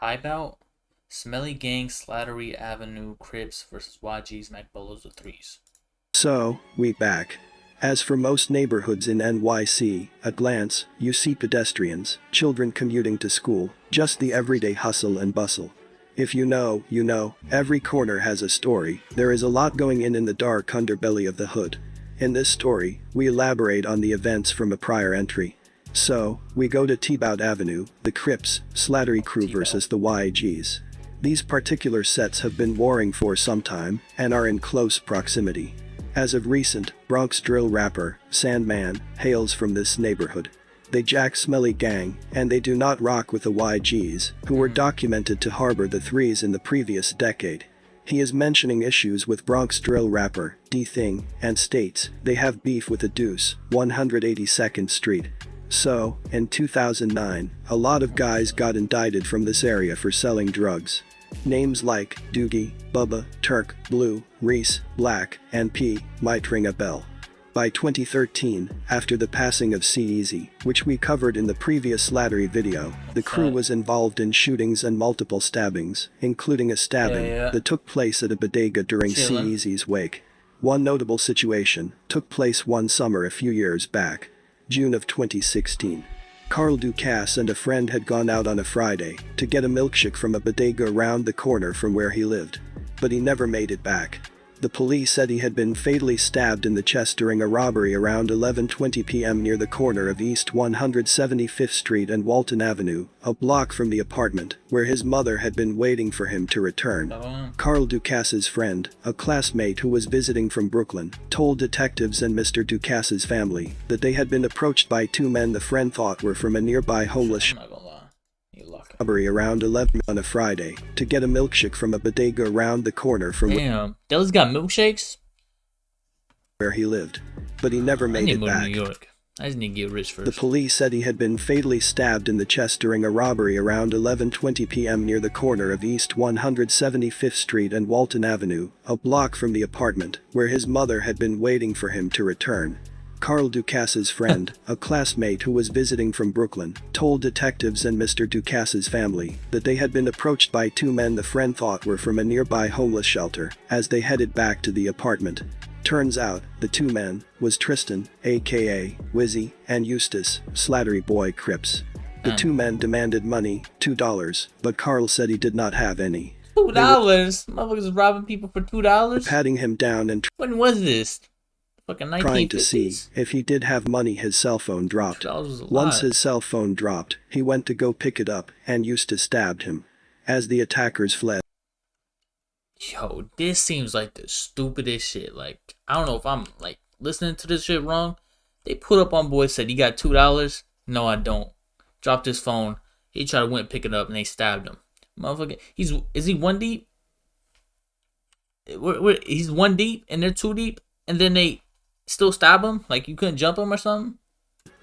Tiebout, Smelly Gang, Slattery Avenue, Crips versus YG's MacBullos the Threes. So, we back. As for most neighborhoods in NYC, at glance, you see pedestrians, children commuting to school, just the everyday hustle and bustle. If you know, you know, every corner has a story. There is a lot going in the dark underbelly of the hood. In this story, we elaborate on the events from a prior entry. So, we go to Tiebout Avenue, the Crips, Slattery crew versus the YGs. These particular sets have been warring for some time, and are in close proximity. As of recent, Bronx drill rapper, Sandman, hails from this neighborhood. They jack Smelly Gang, and they do not rock with the YGs, who were documented to harbor the Threes in the previous decade. He is mentioning issues with Bronx drill rapper, D-Thing, and states they have beef with the Deuce, 182nd Street. So, in 2009, a lot of guys got indicted from this area for selling drugs. Names like Doogie, Bubba, Turk, Blue, Reese, Black, and P might ring a bell. By 2013, after the passing of CHANNELS, which we covered in the previous Slattery video, the crew was involved in shootings and multiple stabbings, including a stabbing that took place at a bodega during CHANNELS' wake. One notable situation took place one summer a few years back, June of 2016. Carl Ducasse and a friend had gone out on a Friday to get a milkshake from a bodega around the corner from where he lived, but he never made it back. The police said he had been fatally stabbed in the chest during a robbery around 11:20 p.m. near the corner of East 175th Street and Walton Avenue, a block from the apartment where his mother had been waiting for him to return. Carl Ducasse's friend, a classmate who was visiting from Brooklyn, told detectives and Mr. Ducasse's family that they had been approached by two men the friend thought were from a nearby homeless robbery around 11 on a Friday to get a milkshake from a bodega around the corner from Dallas got milkshakes? Where he lived, but he never made it back. New York. I just need to get rich first. The police said he had been fatally stabbed in the chest during a robbery around 11:20 p.m. near the corner of East 175th Street and Walton Avenue, a block from the apartment where his mother had been waiting for him to return. Carl Ducasse's friend, a classmate who was visiting from Brooklyn, told detectives and Mr. Ducasse's family that they had been approached by two men the friend thought were from a nearby homeless shelter as they headed back to the apartment. Turns out, the two men was Tristan, aka Wizzy, and Eustace, Slattery Boy Crips. The two men demanded money, $2, but Carl said he did not have any. $2? Motherfuckers robbing people for $2? Patting him down and when was this? Trying to see if he did have money. His cell phone dropped. Once his cell phone dropped, he went to go pick it up and Eustace stabbed him. As the attackers fled. Yo, this seems like the stupidest shit. Like, I don't know if I'm like listening to this shit wrong. They put up on boy, said, "You got $2? No, I don't." Dropped his phone. He tried to went pick it up and they stabbed him. Motherfucker, is he one deep? He's one deep and they're two deep, and then they still stab him? Like you couldn't jump him or something?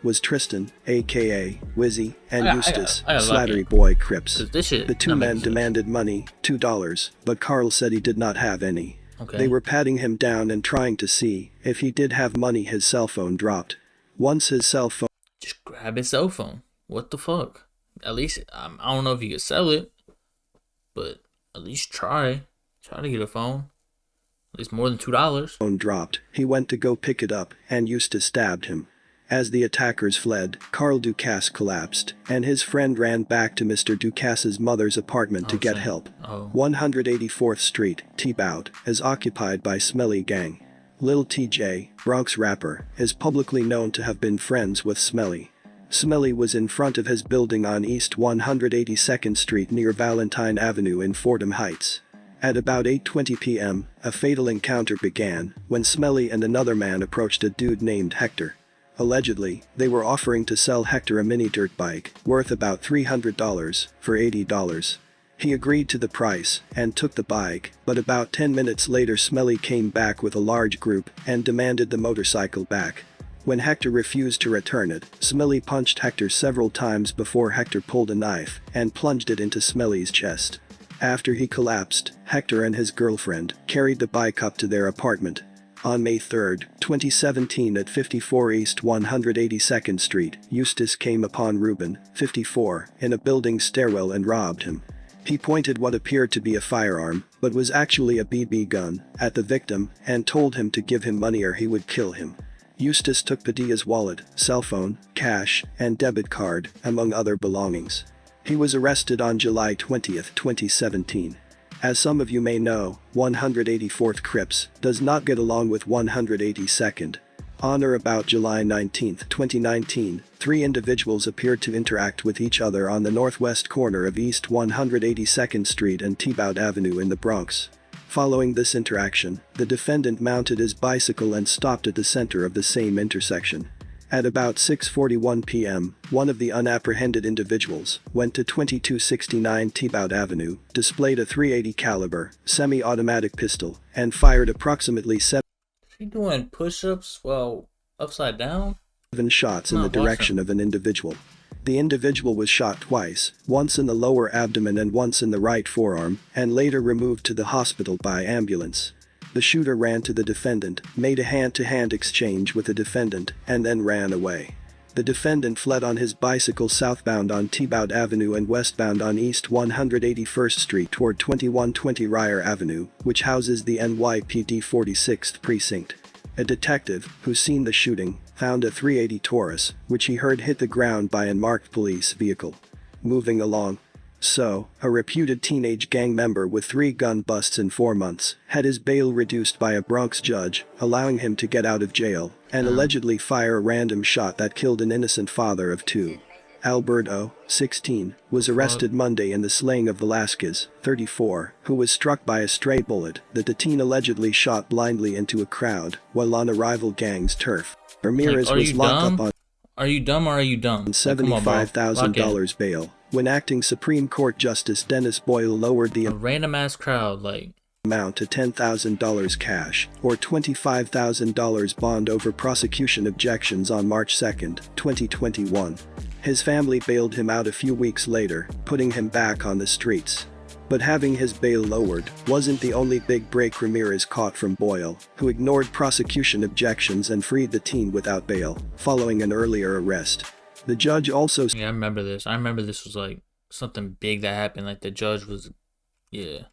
Was Tristan, aka Wizzy, and Eustace, Slattery Boy Crips. The two men demanded money, $2, but Carl said he did not have any. They were patting him down and trying to see if he did have money. His cell phone dropped. Once his cell phone... Just grab his cell phone. What the fuck? At least, I don't know if you could sell it, but at least try. Try to get a phone. At least more than $2. Phone dropped. He went to go pick it up, and Eustace stabbed him. As the attackers fled, Carl Ducasse collapsed, and his friend ran back to Mr. Ducasse's mother's apartment to get help. 184th Street, Tiebout, is occupied by Smelly Gang. Lil TJ, Bronx rapper, is publicly known to have been friends with Smelly. Smelly was in front of his building on East 182nd Street near Valentine Avenue in Fordham Heights. At about 8:20 p.m., a fatal encounter began when Smelly and another man approached a dude named Hector. Allegedly, they were offering to sell Hector a mini dirt bike, worth about $300, for $80. He agreed to the price and took the bike, but about 10 minutes later Smelly came back with a large group and demanded the motorcycle back. When Hector refused to return it, Smelly punched Hector several times before Hector pulled a knife and plunged it into Smelly's chest. After he collapsed, Hector and his girlfriend carried the bike up to their apartment. On May 3, 2017 at 54 East 182nd Street, Eustace came upon Ruben, 54, in a building stairwell and robbed him. He pointed what appeared to be a firearm, but was actually a BB gun, at the victim and told him to give him money or he would kill him. Eustace took Padilla's wallet, cell phone, cash, and debit card, among other belongings. He was arrested on July 20, 2017. As some of you may know, 184th Crips does not get along with 182nd. On or about July 19, 2019, 3 individuals appeared to interact with each other on the northwest corner of East 182nd Street and Tiebout Avenue in the Bronx. Following this interaction, the defendant mounted his bicycle and stopped at the center of the same intersection. At about 6:41 p.m., one of the unapprehended individuals went to 2269 Tiebout Avenue, displayed a .380 caliber semi-automatic pistol, and fired approximately 7 She doing push-ups while upside down? shots in the direction of an individual. The individual was shot twice, once in the lower abdomen and once in the right forearm, and later removed to the hospital by ambulance. The shooter ran to the defendant, made a hand-to-hand exchange with the defendant, and then ran away. The defendant fled on his bicycle southbound on Tiebout Avenue and westbound on East 181st Street toward 2120 Ryer Avenue, which houses the NYPD 46th Precinct. A detective, who seen the shooting, found a .380 Taurus, which he heard hit the ground by an unmarked police vehicle. Moving along. So, a reputed teenage gang member with 3 gun busts in 4 months had his bail reduced by a Bronx judge, allowing him to get out of jail and allegedly fire a random shot that killed an innocent father of 2. Alberto, 16, was arrested Monday in the slaying of Velasquez, 34, who was struck by a stray bullet that the teen allegedly shot blindly into a crowd while on a rival gang's turf. Ramirez was locked up on Are you dumb or are you dumb? $75,000 bail when acting Supreme Court Justice Dennis Boyle lowered the a random ass crowd amount to $10,000 cash or $25,000 bond over prosecution objections on March 2, 2021. His family bailed him out a few weeks later, putting him back on the streets. But having his bail lowered wasn't the only big break Ramirez caught from Boyle, who ignored prosecution objections and freed the teen without bail, following an earlier arrest. The judge also I remember this. I remember this was something big that happened. The judge was,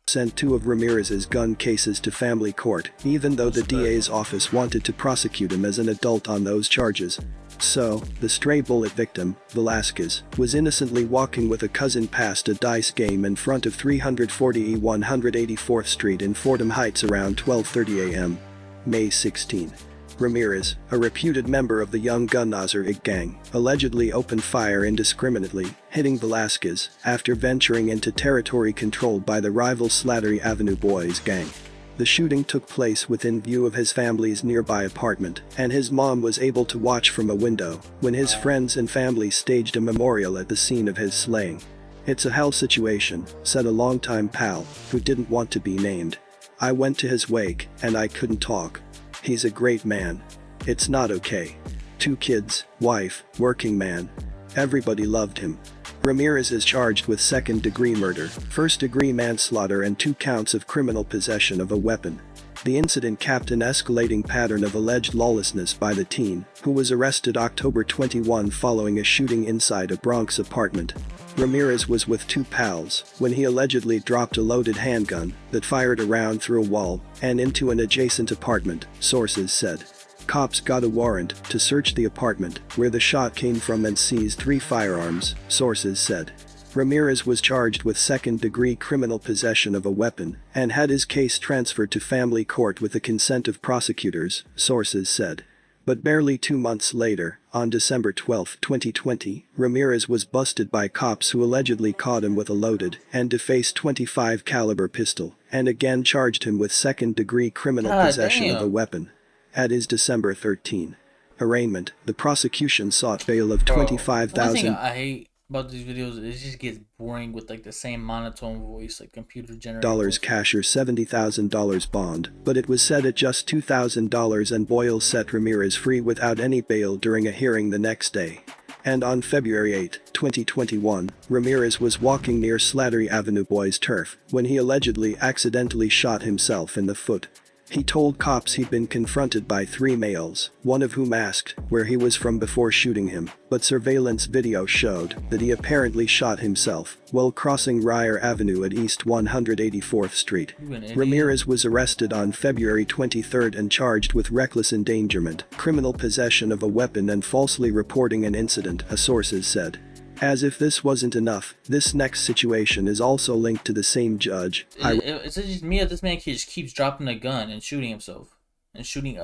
sent 2 of Ramirez's gun cases to family court, even though the DA's office wanted to prosecute him as an adult on those charges. So, the stray bullet victim, Velasquez, was innocently walking with a cousin past a dice game in front of 340 E 184th Street in Fordham Heights around 12:30 a.m. May 16. Ramirez, a reputed member of the Young Gun Nazar Ig gang, allegedly opened fire indiscriminately, hitting Velasquez after venturing into territory controlled by the rival Slattery Avenue Boys gang. The shooting took place within view of his family's nearby apartment, and his mom was able to watch from a window when his friends and family staged a memorial at the scene of his slaying. "It's a hell situation," said a longtime pal, who didn't want to be named. "I went to his wake, and I couldn't talk. He's a great man. It's not okay. 2 kids, wife, working man. Everybody loved him." Ramirez is charged with second-degree murder, first-degree manslaughter and 2 counts of criminal possession of a weapon. The incident capped an escalating pattern of alleged lawlessness by the teen, who was arrested October 21 following a shooting inside a Bronx apartment. Ramirez was with 2 pals when he allegedly dropped a loaded handgun that fired a round through a wall and into an adjacent apartment, sources said. Cops got a warrant to search the apartment where the shot came from and seized 3 firearms, sources said. Ramirez was charged with second-degree criminal possession of a weapon and had his case transferred to family court with the consent of prosecutors, sources said. But barely 2 months later, on December 12, 2020, Ramirez was busted by cops who allegedly caught him with a loaded and defaced .25 caliber pistol and again charged him with second-degree criminal possession of a weapon. At his December 13 arraignment, the prosecution sought bail of $25,000. One thing I hate about these videos is it just gets boring with the same monotone voice, computer generated cash or $70,000 bond, but it was set at just $2,000 and Boyle set Ramirez free without any bail during a hearing the next day. And on February 8, 2021, Ramirez was walking near Slattery Avenue Boys' turf when he allegedly accidentally shot himself in the foot. He told cops he'd been confronted by 3 males, one of whom asked where he was from before shooting him, but surveillance video showed that he apparently shot himself while crossing Ryer Avenue at East 184th Street. Ramirez was arrested on February 23 and charged with reckless endangerment, criminal possession of a weapon and falsely reporting an incident, sources said. As if this wasn't enough, this next situation is also linked to the same judge. It's just me or this man just keeps dropping a gun and shooting himself. And shooting,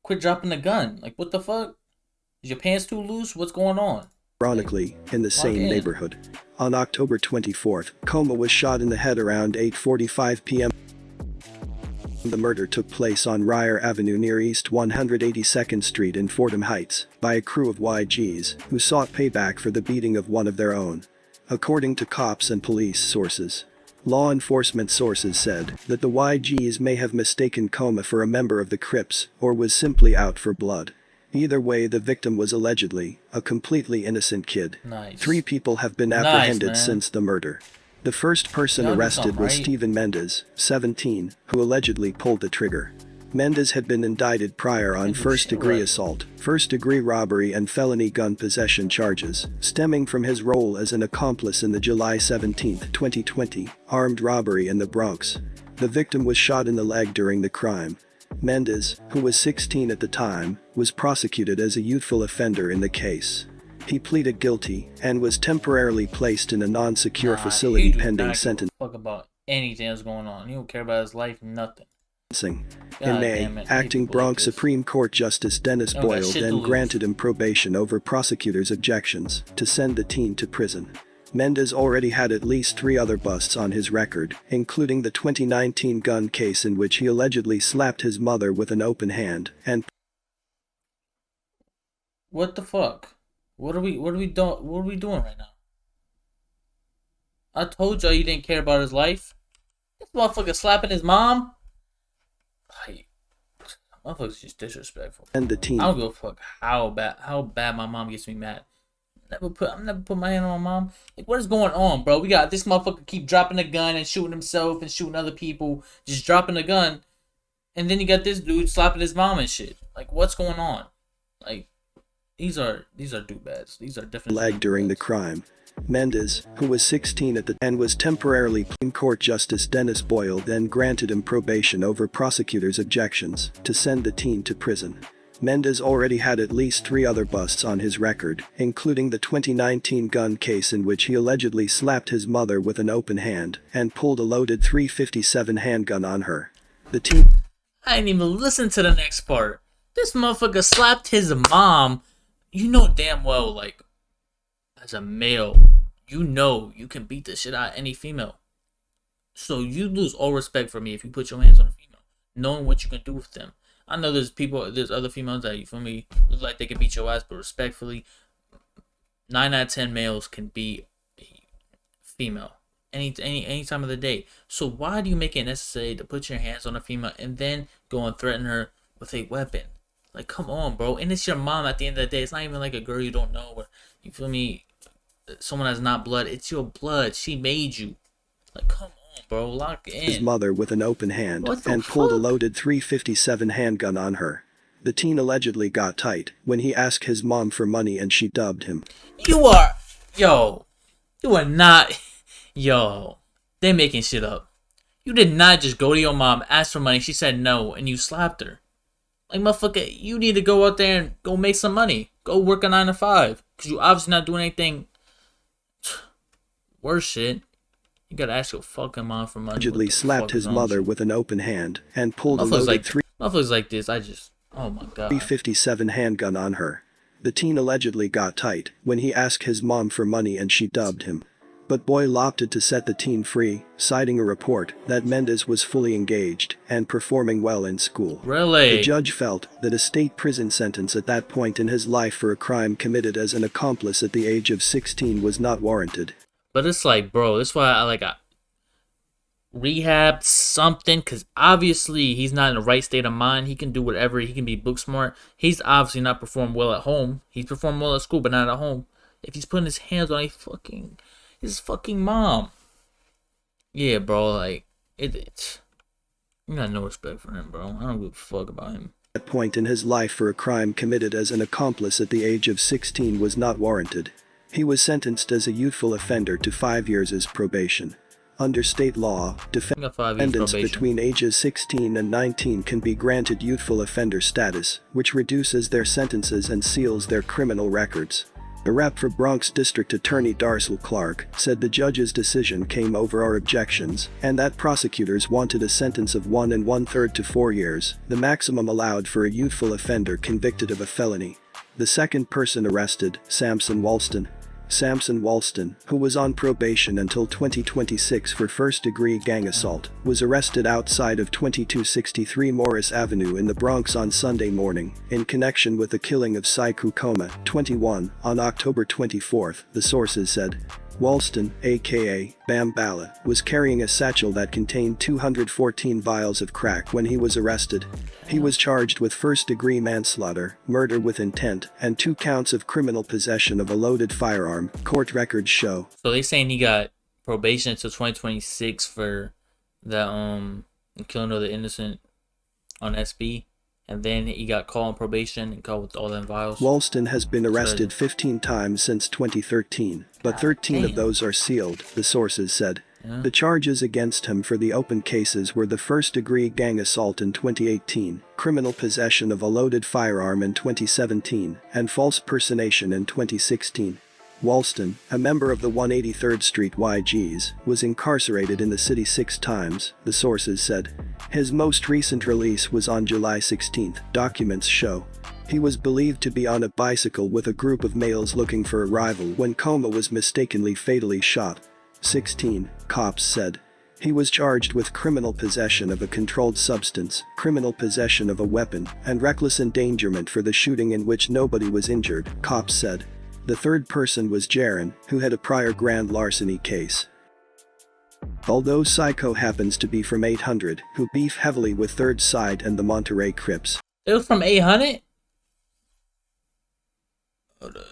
quit dropping the gun. Like, what the fuck? Is your pants too loose? What's going on? Ironically, in the same neighborhood. On October 24th, Coma was shot in the head around 8:45 p.m. The murder took place on Ryer Avenue near East 182nd Street in Fordham Heights by a crew of YGs who sought payback for the beating of one of their own. According to cops and police sources, law enforcement sources said that the YGs may have mistaken Coma for a member of the Crips or was simply out for blood. Either way, the victim was allegedly a completely innocent kid. Nice. 3 people have been apprehended since the murder. The first person arrested was Steven Mendez, 17, who allegedly pulled the trigger. Mendez had been indicted prior on first-degree assault, first-degree robbery and felony gun possession charges, stemming from his role as an accomplice in the July 17, 2020, armed robbery in the Bronx. The victim was shot in the leg during the crime. Mendez, who was 16 at the time, was prosecuted as a youthful offender in the case. He pleaded guilty and was temporarily placed in a non-secure facility pending sentencing. Fuck about anything that's going on. He don't care about his life, nothing. In May, acting Bronx Supreme Court Justice Dennis Boyle then granted him probation over prosecutors' objections to send the teen to prison. Mendez already had at least 3 other busts on his record, including the 2019 gun case in which he allegedly slapped his mother with an open hand and... What the fuck? What are we doing right now? I told y'all you didn't care about his life. This motherfucker slapping his mom. Like, motherfucker's just disrespectful. And the teen. I don't give a fuck how bad my mom gets me mad. I'm never put my hand on my mom. Like, what is going on, bro? We got this motherfucker keep dropping a gun and shooting himself and shooting other people, just dropping a gun, and then you got this dude slapping his mom and shit. Like, what's going on? Like, these are do-bads. These are different. Leg during the crime. Mendez, who was 16 at the time and was temporarily Supreme Court Justice Dennis Boyle then granted him probation over prosecutors' objections to send the teen to prison. Mendez already had at least 3 other busts on his record, including the 2019 gun case in which he allegedly slapped his mother with an open hand and pulled a loaded .357 handgun on her. The teen... I didn't even listen to the next part. This motherfucker slapped his mom. You know damn well, like, as a male, you know you can beat the shit out of any female. So you lose all respect for me if you put your hands on a female, knowing what you can do with them. I know there's other females that, you feel me, look like they can beat your ass, but respectfully, 9 out of 10 males can beat a female any time of the day. So why do you make it necessary to put your hands on a female and then go and threaten her with a weapon? Like, come on, bro. And it's your mom at the end of the day. It's not even like a girl you don't know, or, you feel me, someone that's not blood. It's your blood. She made you. Like, come on, bro. Lock in. His mother with an open hand and pulled a loaded .357 handgun on her. The teen allegedly got tight when he asked his mom for money and she dubbed him. You are not, they're making shit up. You did not just go to your mom, ask for money, she said no, and you slapped her. Like, motherfucker, you need to go out there and go make some money. Go work a 9 to 5. Because you obviously not doing anything worse shit. You gotta ask your fucking mom for money. Allegedly slapped his mother with an open hand and pulled a loaded motherfuckers like this, oh my god. .357 handgun on her. The teen allegedly got tight when he asked his mom for money and she dubbed him. But Boyle opted to set the teen free, citing a report that Mendez was fully engaged and performing well in school. Really? The judge felt that a state prison sentence at that point in his life for a crime committed as an accomplice at the age of 16 was not warranted. But it's like, bro, that's why I rehabbed something, because obviously he's not in the right state of mind. He can do whatever. He can be book smart. He's obviously not performing well at home. He's performing well at school, but not at home. If he's putting his hands on his fucking mom. Yeah, bro, like, it's You got no respect for him, bro. I don't give a fuck about him. That point in his life for a crime committed as an accomplice at the age of 16 was not warranted. He was sentenced as a youthful offender to 5 years as probation. Under state law, defendants between ages 16 and 19 can be granted youthful offender status, which reduces their sentences and seals their criminal records. A rep for Bronx District Attorney Darcel Clark said the judge's decision came over our objections, and that prosecutors wanted a sentence of 1 1/3 to 4 years, the maximum allowed for a youthful offender convicted of a felony. The second person arrested, Samson Walston, who was on probation until 2026 for first-degree gang assault, was arrested outside of 2263 Morris Avenue in the Bronx on Sunday morning, in connection with the killing of Psychu Coma, 21, on October 24, the sources said. Walston, aka Balla, was carrying a satchel that contained 214 vials of crack when he was arrested. He was charged with first-degree manslaughter, murder with intent, and 2 counts of criminal possession of a loaded firearm, court records show. So they saying he got probation until 2026 for the killing of the innocent on SB, and then he got caught on probation and caught with all them vials. Walston has been arrested 15 times since 2013, but 13 of those are sealed, the sources said. Yeah. The charges against him for the open cases were the first-degree gang assault in 2018, criminal possession of a loaded firearm in 2017, and false personation in 2016. Walston, a member of the 183rd Street YGs, was incarcerated in the city 6 times, the sources said. His most recent release was on July 16, documents show. He was believed to be on a bicycle with a group of males looking for a rival when Coma was mistakenly fatally shot. 16, cops said. He was charged with criminal possession of a controlled substance, criminal possession of a weapon, and reckless endangerment for the shooting in which nobody was injured, cops said. The third person was Jaron, who had a prior grand larceny case. Although Psycho happens to be from 800, who beef heavily with Third Side and the Monterey Crips. It was from 800? Hold up.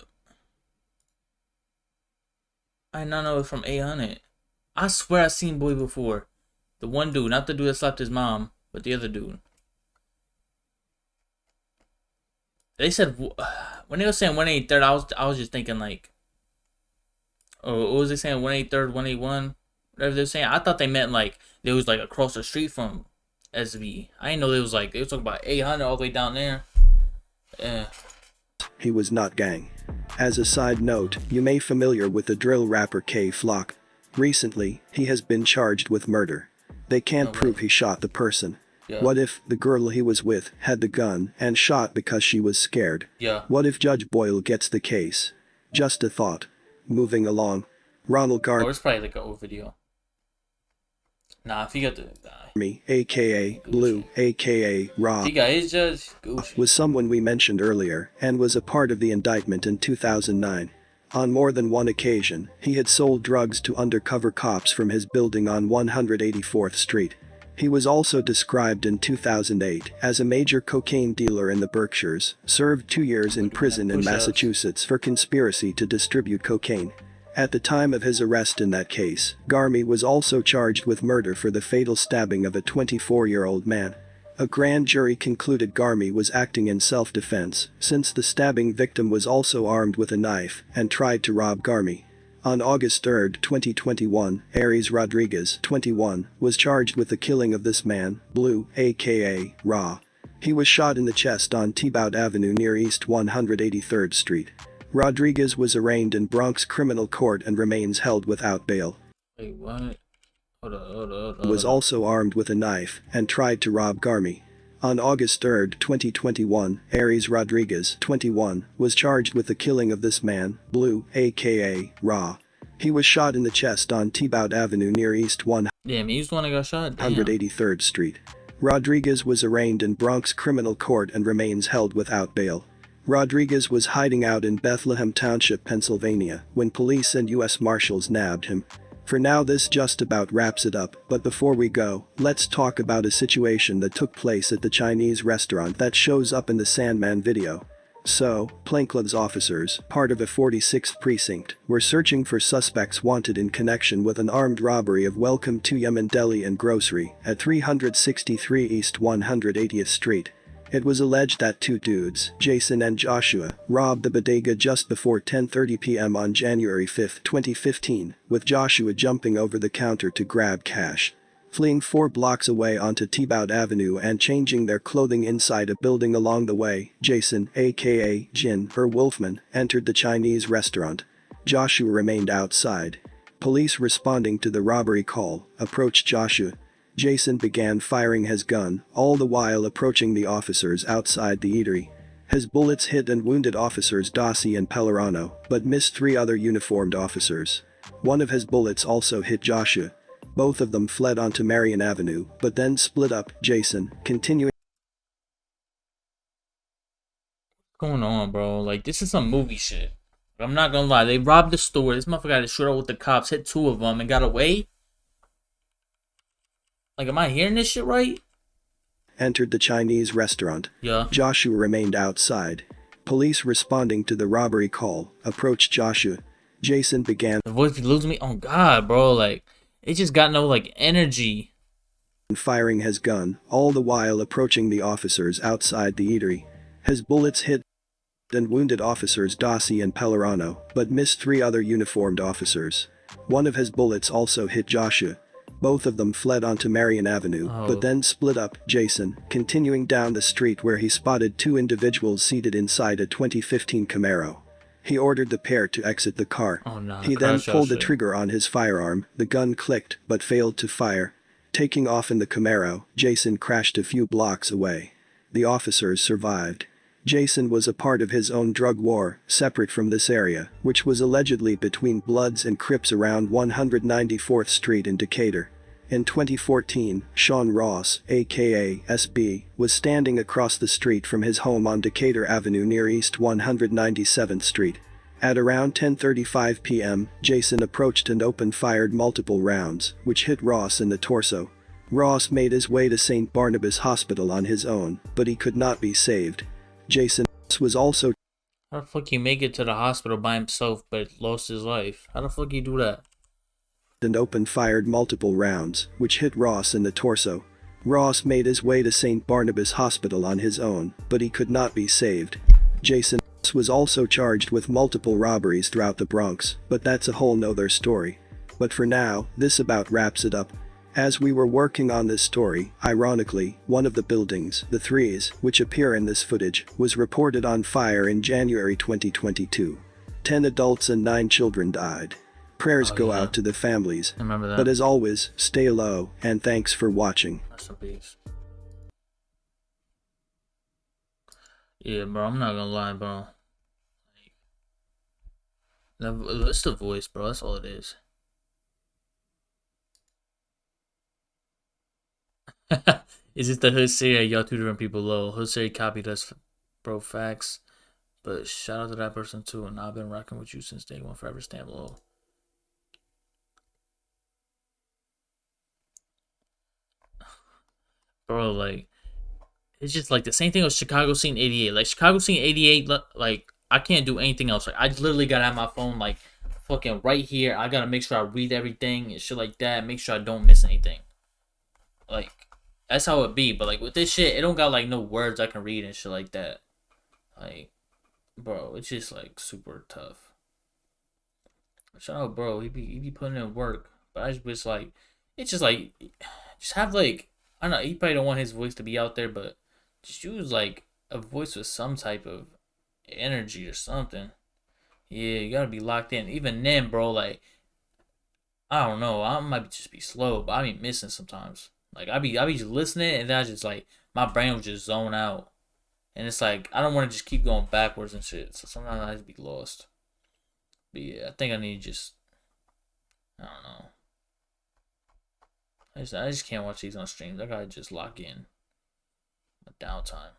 I did not know it was from 800. I swear I seen Boy before. The one dude, not the dude that slapped his mom, but the other dude. They said, when they were saying 183rd, I was just thinking like, oh, what was they saying, 183rd, 181? Whatever they're saying. I thought they meant like, they was like across the street from SB. I didn't know they was like, they were talking about 800 all the way down there. Yeah. He was not gang. As a side note, you may familiar with the drill rapper K Flock. Recently, he has been charged with murder. They can't prove he shot the person. Yeah. What if the girl he was with had the gun and shot because she was scared? Yeah. What if Judge Boyle gets the case? Just a thought. Moving along. Ronald Gardner. Oh, it's probably like an old video. Nah, if you got the me, aka Blue, aka Raw, he got his judge, was someone we mentioned earlier and was a part of the indictment in 2009. On more than one occasion, he had sold drugs to undercover cops from his building on 184th Street. He was also described in 2008 as a major cocaine dealer in the Berkshires, served 2 years in prison in Massachusetts for conspiracy to distribute cocaine. At the time of his arrest in that case, Garmy was also charged with murder for the fatal stabbing of a 24-year-old man. A grand jury concluded Garmy was acting in self-defense, since the stabbing victim was also armed with a knife and tried to rob Garmy. On August 3, 2021, Aries Rodriguez, 21, was charged with the killing of this man, Blue, aka Raw. He was shot in the chest on Tiebout Avenue near East 183rd Street. Rodriguez was arraigned in Bronx criminal court and remains held without bail. Wait, what? Hold on. Was also armed with a knife and tried to rob Garmy. On August 3, 2021, Aries Rodriguez, 21, was charged with the killing of this man, Blue, aka Raw. He was shot in the chest on Tiebout Avenue near East 183rd Street. Rodriguez was arraigned in Bronx criminal court and remains held without bail. Rodriguez was hiding out in Bethlehem Township, Pennsylvania, when police and U.S. Marshals nabbed him. For now, this just about wraps it up, but before we go, let's talk about a situation that took place at the Chinese restaurant that shows up in the Sandman video. So, plainclothes officers, part of a 46th precinct, were searching for suspects wanted in connection with an armed robbery of Welcome to Yemen Deli and Grocery at 363 East 180th Street. It was alleged that two dudes, Jason and Joshua, robbed the bodega just before 10:30 p.m. on January 5, 2015, with Joshua jumping over the counter to grab cash, fleeing 4 blocks away onto Tiebout Avenue and changing their clothing inside a building along the way. Jason, aka Jin or Wolfman, entered the Chinese restaurant. Joshua remained outside. Police responding to the robbery call approached Joshua. Jason began firing his gun, all the while approaching the officers outside the eatery. His bullets hit and wounded officers Dossi and Pellerano, but missed 3 other uniformed officers. One of his bullets also hit Joshua. Both of them fled onto Marion Avenue, but then split up. Jason, continuing. What's going on, bro? Like, this is some movie shit. I'm not gonna lie, they robbed the store. This motherfucker got shot out with the cops, hit 2 of them, and got away. Like, am I hearing this shit right? Entered the Chinese restaurant. Yeah. Joshua remained outside. Police responding to the robbery call approached Joshua. Jason began. The voice be losing me. Oh God, bro. Like, it just got no like energy. Firing his gun, all the while approaching the officers outside the eatery. His bullets hit and wounded officers Dossi and Pellerano, but missed 3 other uniformed officers. One of his bullets also hit Joshua. Both of them fled onto Marion Avenue, but then split up. Jason, continuing down the street where he spotted 2 individuals seated inside a 2015 Camaro. He ordered the pair to exit the car. He then pulled the trigger on his firearm. The gun clicked, but failed to fire. Taking off in the Camaro, Jason crashed a few blocks away. The officers survived. Jason was a part of his own drug war, separate from this area, which was allegedly between Bloods and Crips around 194th Street in Decatur. In 2014, Sean Ross, aka SB, was standing across the street from his home on Decatur Avenue near East 197th Street. At around 10:35 p.m., Jason approached and open-fired multiple rounds, which hit Ross in the torso. Ross made his way to St. Barnabas Hospital on his own, but he could not be saved. Jason was also. How the fuck he make it to the hospital by himself but lost his life? How the fuck he do that? And open-fired multiple rounds, which hit Ross in the torso. Ross made his way to St. Barnabas Hospital on his own, but he could not be saved. Jason was also charged with multiple robberies throughout the Bronx, but that's a whole nother story. But for now, this about wraps it up. As we were working on this story, ironically, one of the buildings, the Threes, which appear in this footage, was reported on fire in January 2022. 10 adults and 9 children died. Prayers go out to the families. I remember that. But as always, stay low, and thanks for watching. That's a beast. Yeah, bro, I'm not gonna lie, bro. It's the voice, bro. That's all it is. Is it the Hood City? Y'all 2 different people low. Hood City copied us, bro. Facts. But shout out to that person too. And I've been rocking with you since day 1. Forever stand low. Bro, like, it's just like the same thing with Chicago Scene 88. Like, Chicago Scene 88, like, I can't do anything else. Like, I literally gotta have my phone, like, fucking right here. I gotta make sure I read everything and shit like that. Make sure I don't miss anything. Like, that's how it be. But, like, with this shit, it don't got, like, no words I can read and shit like that. Like, bro, it's just, like, super tough. Shout out, bro. He be putting in work. But I just wish, like, it's just, like, just have, like, I don't know, he probably don't want his voice to be out there, but just use, like, a voice with some type of energy or something. Yeah, you gotta be locked in. Even then, bro, like, I don't know. I might just be slow, but I be missing sometimes. Like, I be just listening, and then I just, like, my brain will just zone out. And it's like, I don't want to just keep going backwards and shit. So sometimes I just be lost. But yeah, I think I need to just, I don't know. I just can't watch these on streams. I gotta just lock in my downtime.